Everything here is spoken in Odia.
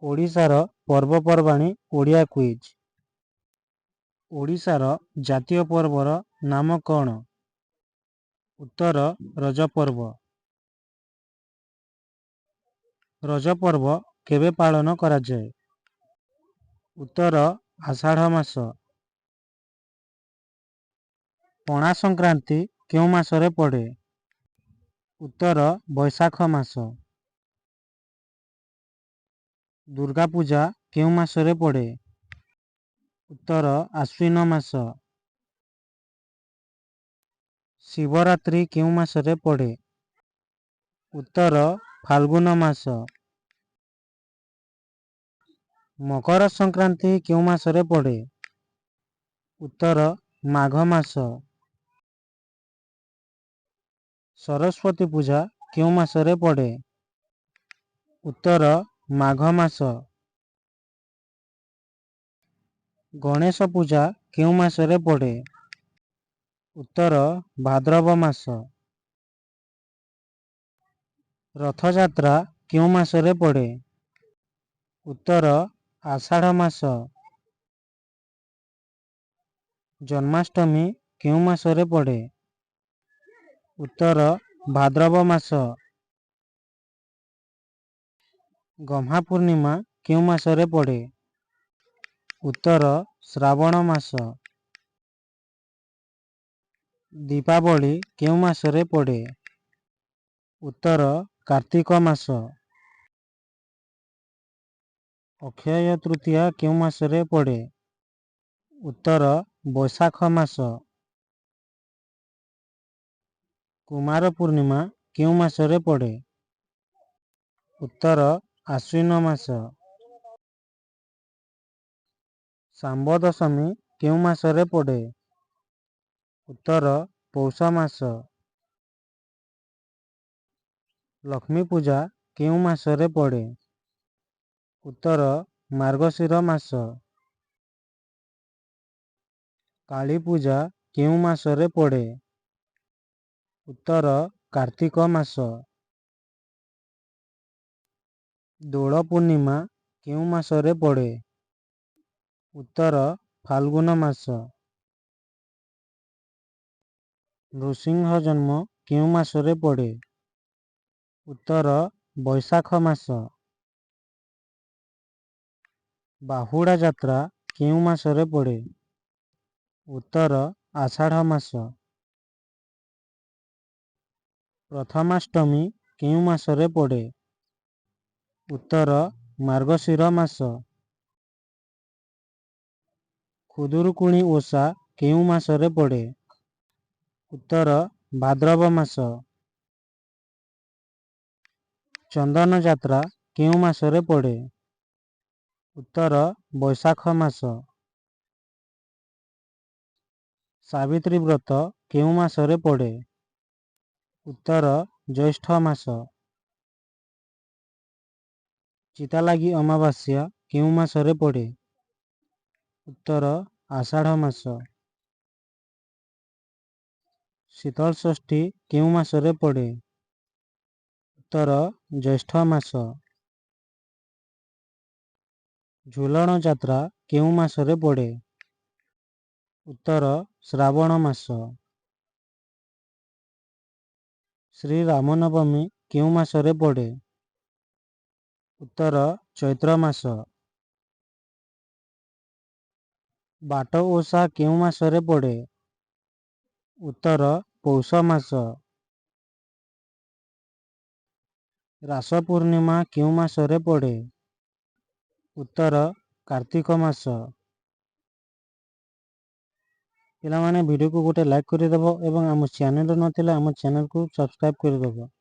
ଓଡ଼ିଶାର ପର୍ବପର୍ବାଣି ଓଡ଼ିଆ କୁଇଜ୍। ଓଡ଼ିଶାର ଜାତୀୟ ପର୍ବର ନାମ କ'ଣ? ଉତ୍ତର ରଜ ପର୍ବ। ରଜ ପର୍ବ କେବେ ପାଳନ କରାଯାଏ? ଉତ୍ତର ଆଷାଢ଼ ମାସ। ପଣା ସଂକ୍ରାନ୍ତି କେଉଁ ମାସରେ ପଡ଼େ? ଉତ୍ତର ବୈଶାଖ ମାସ। ଦୁର୍ଗା ପୂଜା କେଉଁ ମାସରେ ପଡ଼େ? ଉତ୍ତର ଆଶ୍ୱିନ ମାସ। ଶିବରାତ୍ରି କେଉଁ ମାସରେ ପଡ଼େ? ଉତ୍ତର ଫାଲ୍ଗୁନ ମାସ। ମକର ସଂକ୍ରାନ୍ତି କେଉଁ ମାସରେ ପଡ଼େ? ଉତ୍ତର ମାଘ ମାସ। ସରସ୍ୱତୀ ପୂଜା କେଉଁ ମାସରେ ପଡ଼େ? ଉତ୍ତର ମାଘ ମାସ। ଗଣେଶ ପୂଜା କେଉଁ ମାସରେ ପଡ଼େ? ଉତ୍ତର ଭାଦ୍ରବ ମାସ। ରଥଯାତ୍ରା କେଉଁ ମାସରେ ପଡ଼େ? ଉତ୍ତର ଆଷାଢ଼ ମାସ। ଜନ୍ମାଷ୍ଟମୀ କେଉଁ ମାସରେ ପଡ଼େ? ଉତ୍ତର ଭାଦ୍ରବ ମାସ। ଗହ୍ମା ପୂର୍ଣ୍ଣିମା କେଉଁ ମାସରେ ପଡ଼େ? ଉତ୍ତର ଶ୍ରାବଣ ମାସ। ଦୀପାବଳି କେଉଁ ମାସରେ ପଡ଼େ? ଉତ୍ତର କାର୍ତ୍ତିକ ମାସ। ଅକ୍ଷୟ ତୃତୀୟା କେଉଁ ମାସରେ ପଡ଼େ? ଉତ୍ତର ବୈଶାଖ ମାସ। କୁମାର ପୂର୍ଣ୍ଣିମା କେଉଁ ମାସରେ ପଡ଼େ? ଉତ୍ତର ଆଶ୍ୱିନ ମାସ। ଶାମ୍ବ ଦଶମୀ କେଉଁ ମାସରେ ପଡ଼େ? ଉତ୍ତର ପୌଷ ମାସ। ଲକ୍ଷ୍ମୀ ପୂଜା କେଉଁ ମାସରେ ପଡ଼େ? ଉତ୍ତର ମାର୍ଗଶିର ମାସ। କାଳୀ ପୂଜା କେଉଁ ମାସରେ ପଡ଼େ? ଉତ୍ତର କାର୍ତ୍ତିକ ମାସ। ଦୋଳ ପୂର୍ଣ୍ଣିମା କେଉଁ ମାସରେ ପଡ଼େ? ଉତ୍ତର ଫାଲ୍ଗୁନ ମାସ। ନୃସିଂହ ଜନ୍ମ କେଉଁ ମାସରେ ପଡ଼େ? ଉତ୍ତର ବୈଶାଖ ମାସ। ବାହୁଡ଼ା ଯାତ୍ରା କେଉଁ ମାସରେ ପଡ଼େ? ଉତ୍ତର ଆଷାଢ଼ ମାସ। ପ୍ରଥମାଷ୍ଟମୀ କେଉଁ ମାସରେ ପଡ଼େ? ଉତ୍ତର ମାର୍ଗଶିର ମାସ। ଖୁଦୁରୁକୁଣି ଓଷା କେଉଁ ମାସରେ ପଡ଼େ? ଉତ୍ତର ଭାଦ୍ରବ ମାସ। ଚନ୍ଦନ ଯାତ୍ରା କେଉଁ ମାସରେ ପଡ଼େ? ଉତ୍ତର ବୈଶାଖ ମାସ। ସାବିତ୍ରୀ ବ୍ରତ କେଉଁ ମାସରେ ପଡ଼େ? ଉତ୍ତର ଜ୍ୟୈଷ୍ଠ ମାସ। ଚିତାଲାଗି ଅମାବାସ୍ୟା କେଉଁ ମାସରେ ପଡ଼େ? ଉତ୍ତର ଆଷାଢ଼ ମାସ। ଶୀତଳ ଷଷ୍ଠୀ କେଉଁ ମାସରେ ପଡ଼େ? ଉତ୍ତର ଜ୍ୟୈଷ୍ଠ ମାସ। ଝୁଲଣ ଯାତ୍ରା କେଉଁ ମାସରେ ପଡ଼େ? ଉତ୍ତର ଶ୍ରାବଣ ମାସ। ଶ୍ରୀରାମ ନବମୀ କେଉଁ ମାସରେ ପଡ଼େ? ଉତ୍ତର ଚୈତ୍ର ମାସ। ବାଟ ଓଷା କେଉଁ ମାସରେ ପଡ଼େ? ଉତ୍ତର ପୌଷ ମାସ। ରାସ ପୂର୍ଣ୍ଣିମା କେଉଁ ମାସରେ ପଡ଼େ? ଉତ୍ତର କାର୍ତ୍ତିକ ମାସ। ପିଲାମାନେ ଭିଡ଼ିଓକୁ ଗୋଟେ ଲାଇକ୍ କରିଦେବ ଏବଂ ଆମ ଚ୍ୟାନେଲ ନଥିଲେ ଆମ ଚ୍ୟାନେଲକୁ ସବସ୍କ୍ରାଇବ୍ କରିଦେବ।